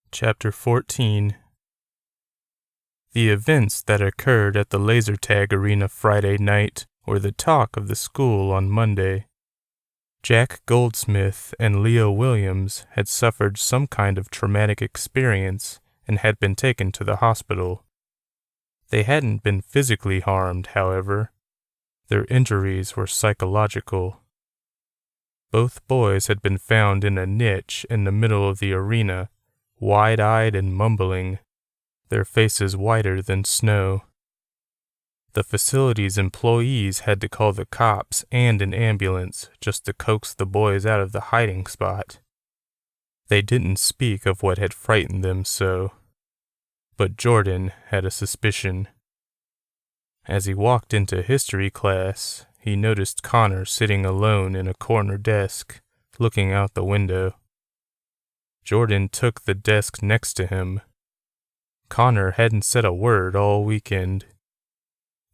Chapter 14. The events that occurred at the laser tag arena Friday night were the talk of the school on Monday. Jack Goldsmith and Leo Williams had suffered some kind of traumatic experience and had been taken to the hospital. They hadn't been physically harmed, however. Their injuries were psychological. Both boys had been found in a niche in the middle of the arena, wide-eyed and mumbling, their faces whiter than snow. The facility's employees had to call the cops and an ambulance just to coax the boys out of the hiding spot. They didn't speak of what had frightened them so, but Jordan had a suspicion. As he walked into history class, he noticed Connor sitting alone in a corner desk, looking out the window. Jordan took the desk next to him. Connor hadn't said a word all weekend.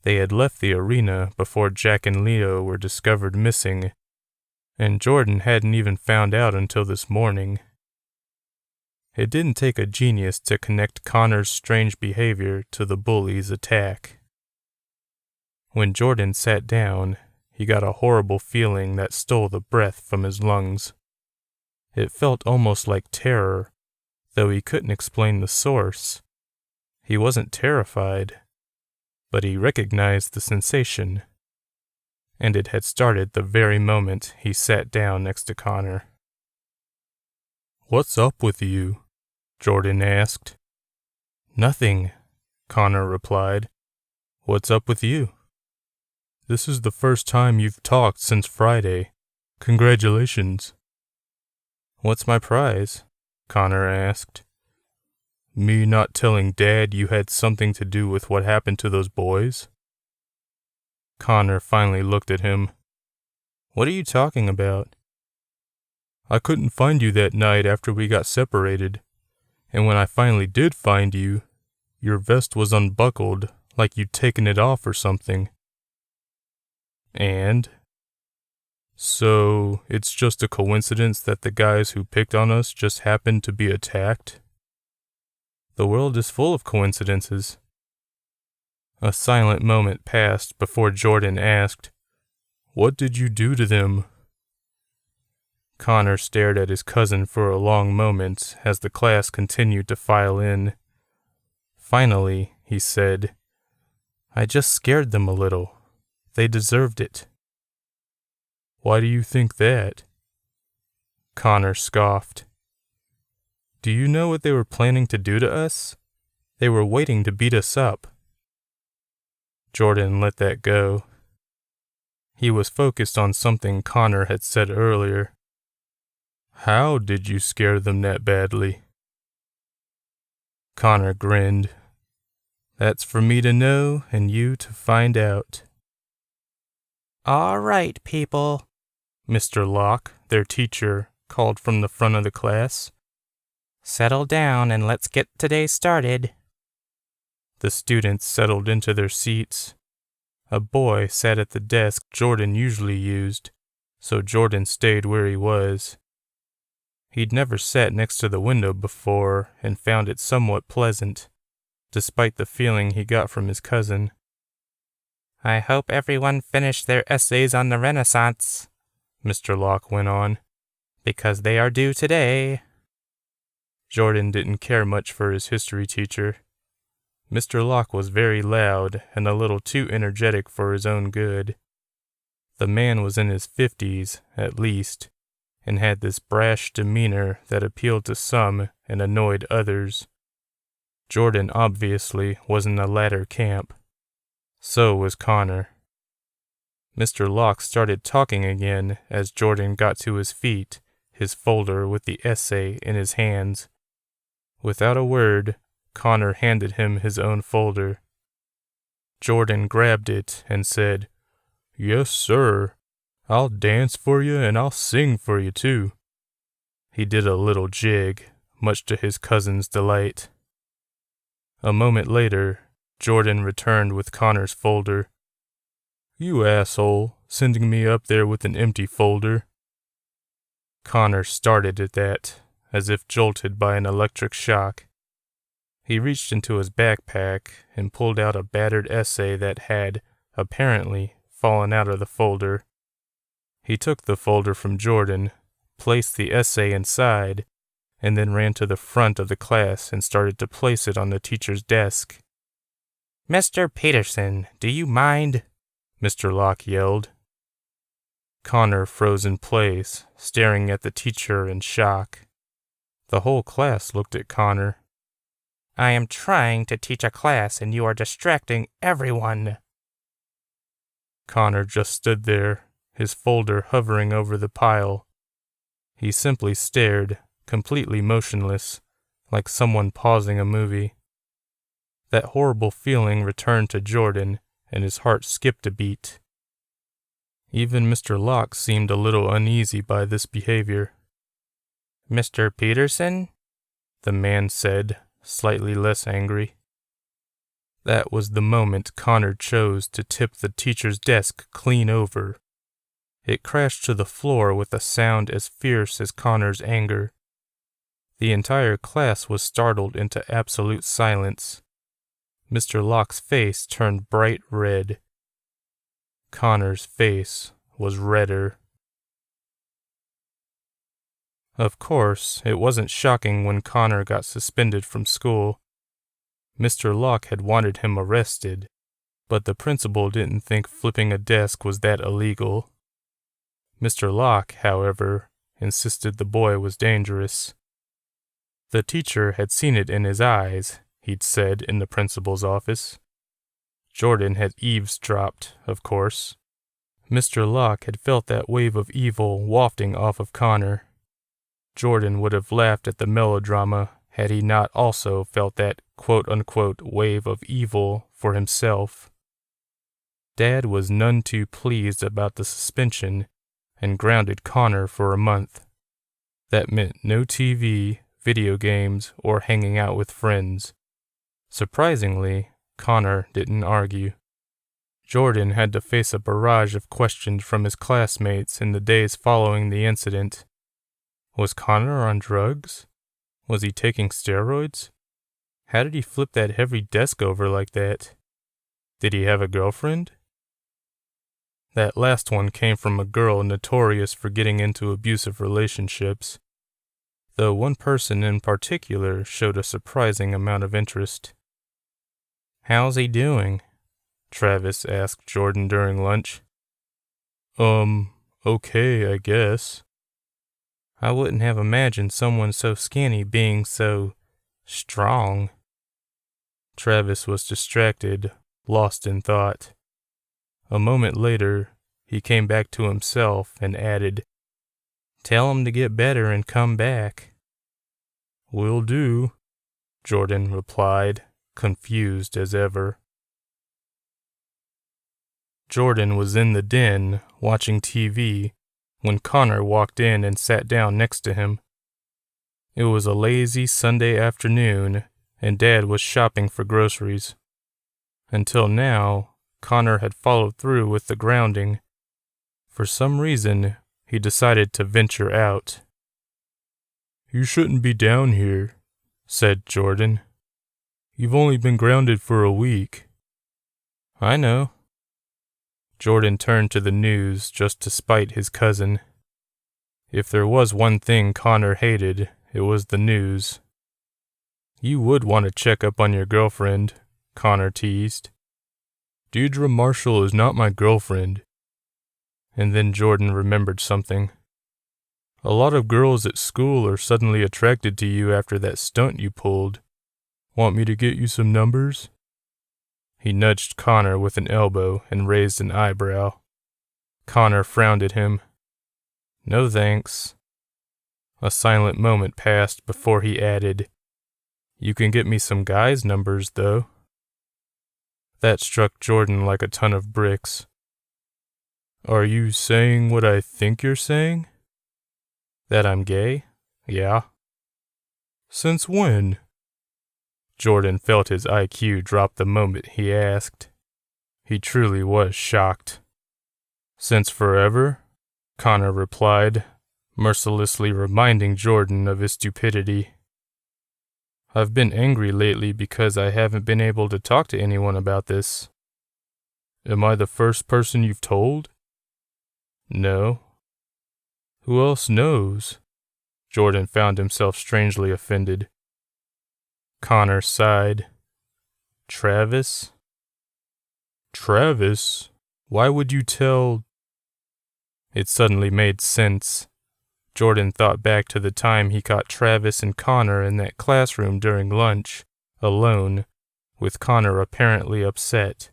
They had left the arena before Jack and Leo were discovered missing, and Jordan hadn't even found out until this morning. It didn't take a genius to connect Connor's strange behavior to the bully's attack. When Jordan sat down, he got a horrible feeling that stole the breath from his lungs. It felt almost like terror, though he couldn't explain the source. He wasn't terrified, but he recognized the sensation, and it had started the very moment he sat down next to Connor. "What's up with you?" Jordan asked. "Nothing," Connor replied. "What's up with you?" "This is the first time you've talked since Friday. Congratulations." "What's my prize?" Connor asked. "Me not telling Dad you had something to do with what happened to those boys?" Connor finally looked at him. "What are you talking about?" "I couldn't find you that night after we got separated, and when I finally did find you, your vest was unbuckled, like you'd taken it off or something." "And?" "So, it's just a coincidence that the guys who picked on us just happened to be attacked?" "The world is full of coincidences." A silent moment passed before Jordan asked, "What did you do to them?" Connor stared at his cousin for a long moment as the class continued to file in. Finally, he said, "I just scared them a little. They deserved it." "Why do you think that?" Connor scoffed. "Do you know what they were planning to do to us? They were waiting to beat us up." Jordan let that go. He was focused on something Connor had said earlier. "How did you scare them that badly?" Connor grinned. "That's for me to know and you to find out." "All right, people," Mr. Locke, their teacher, called from the front of the class. "Settle down and let's get today started." The students settled into their seats. A boy sat at the desk Jordan usually used, so Jordan stayed where he was. He'd never sat next to the window before and found it somewhat pleasant, despite the feeling he got from his cousin. "I hope everyone finished their essays on the Renaissance," Mr. Locke went on, "because they are due today." Jordan didn't care much for his history teacher. Mr. Locke was very loud and a little too energetic for his own good. The man was in his 50s, at least, and had this brash demeanor that appealed to some and annoyed others. Jordan obviously was in the latter camp. So was Connor. Mr. Locke started talking again as Jordan got to his feet, his folder with the essay in his hands. Without a word, Connor handed him his own folder. Jordan grabbed it and said, "Yes, sir. I'll dance for you and I'll sing for you, too." He did a little jig, much to his cousin's delight. A moment later, Jordan returned with Connor's folder. "You asshole, sending me up there with an empty folder." Connor started at that, as if jolted by an electric shock. He reached into his backpack and pulled out a battered essay that had, apparently, fallen out of the folder. He took the folder from Jordan, placed the essay inside, and then ran to the front of the class and started to place it on the teacher's desk. "Mr. Peterson, do you mind?" Mr. Locke yelled. Connor froze in place, staring at the teacher in shock. The whole class looked at Connor. "I am trying to teach a class and you are distracting everyone." Connor just stood there, his folder hovering over the pile. He simply stared, completely motionless, like someone pausing a movie. That horrible feeling returned to Jordan, and his heart skipped a beat. Even Mr. Locke seemed a little uneasy by this behavior. "Mr. Peterson?" the man said, slightly less angry. That was the moment Connor chose to tip the teacher's desk clean over. It crashed to the floor with a sound as fierce as Connor's anger. The entire class was startled into absolute silence. Mr. Locke's face turned bright red. Connor's face was redder. Of course, it wasn't shocking when Connor got suspended from school. Mr. Locke had wanted him arrested, but the principal didn't think flipping a desk was that illegal. Mr. Locke, however, insisted the boy was dangerous. The teacher had seen it in his eyes, he'd said in the principal's office. Jordan had eavesdropped, of course. Mr. Locke had felt that wave of evil wafting off of Connor. Jordan would have laughed at the melodrama had he not also felt that quote-unquote wave of evil for himself. Dad was none too pleased about the suspension and grounded Connor for a month. That meant no TV, video games, or hanging out with friends. Surprisingly, Connor didn't argue. Jordan had to face a barrage of questions from his classmates in the days following the incident. Was Connor on drugs? Was he taking steroids? How did he flip that heavy desk over like that? Did he have a girlfriend? That last one came from a girl notorious for getting into abusive relationships, though one person in particular showed a surprising amount of interest. "How's he doing?" Travis asked Jordan during lunch. Okay, I guess." "I wouldn't have imagined someone so skinny being so strong." Travis was distracted, lost in thought. A moment later, he came back to himself and added, "Tell him to get better and come back." "Will do," Jordan replied, confused as ever. Jordan was in the den, watching TV, when Connor walked in and sat down next to him. It was a lazy Sunday afternoon, and Dad was shopping for groceries. Until now, Connor had followed through with the grounding. For some reason, he decided to venture out. "You shouldn't be down here," said Jordan. "You've only been grounded for a week." "I know." Jordan turned to the news just to spite his cousin. If there was one thing Connor hated, it was the news. "You would want to check up on your girlfriend," Connor teased. "Deidre Marshall is not my girlfriend." And then Jordan remembered something. "A lot of girls at school are suddenly attracted to you after that stunt you pulled. Want me to get you some numbers?" He nudged Connor with an elbow and raised an eyebrow. Connor frowned at him. "No thanks." A silent moment passed before he added, "You can get me some guys' numbers, though." That struck Jordan like a ton of bricks. "Are you saying what I think you're saying?" "That I'm gay? Yeah." "Since when?" Jordan felt his IQ drop the moment he asked. He truly was shocked. "Since forever," Connor replied, mercilessly reminding Jordan of his stupidity. I've been angry lately because I haven't been able to talk to anyone about this. Am I the first person you've told? No. Who else knows? Jordan found himself strangely offended. Connor sighed. Travis? Travis? Why would you tell? It suddenly made sense. Jordan thought back to the time he caught Travis and Connor in that classroom during lunch, alone, with Connor apparently upset.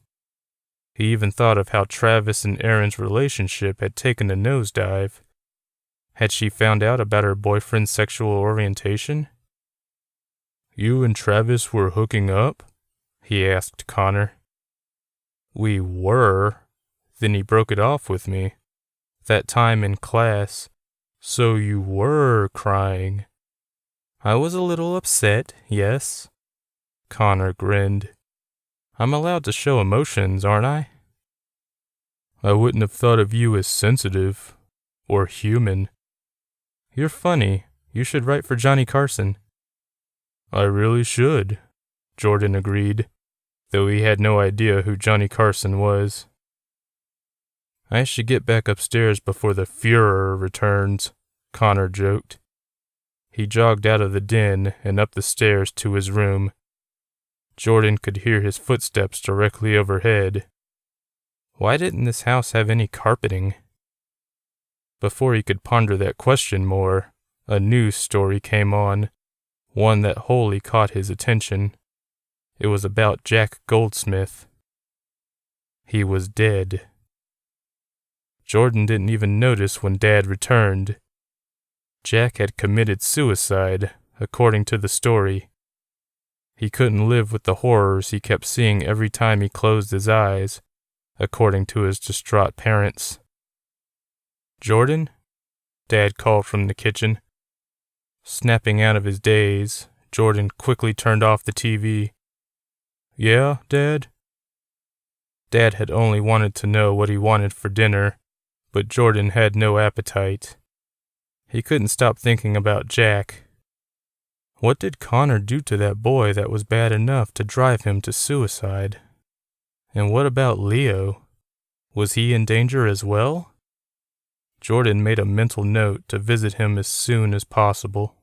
He even thought of how Travis and Erin's relationship had taken a nosedive. Had she found out about her boyfriend's sexual orientation? You and Travis were hooking up? He asked Connor. We were. Then he broke it off with me. That time in class. So you were crying. I was a little upset, yes. Connor grinned. I'm allowed to show emotions, aren't I? I wouldn't have thought of you as sensitive. Or human. You're funny. You should write for Johnny Carson. I really should, Jordan agreed, though he had no idea who Johnny Carson was. I should get back upstairs before the Fuhrer returns, Connor joked. He jogged out of the den and up the stairs to his room. Jordan could hear his footsteps directly overhead. Why didn't this house have any carpeting? Before he could ponder that question more, a news story came on, one that wholly caught his attention. It was about Jack Goldsmith. He was dead. Jordan didn't even notice when Dad returned. Jack had committed suicide, according to the story. He couldn't live with the horrors he kept seeing every time he closed his eyes, according to his distraught parents. Jordan? Dad called from the kitchen. Snapping out of his daze, Jordan quickly turned off the TV. Yeah, Dad? Dad had only wanted to know what he wanted for dinner, but Jordan had no appetite. He couldn't stop thinking about Jack. What did Connor do to that boy that was bad enough to drive him to suicide? And what about Leo? Was he in danger as well? Jordan made a mental note to visit him as soon as possible.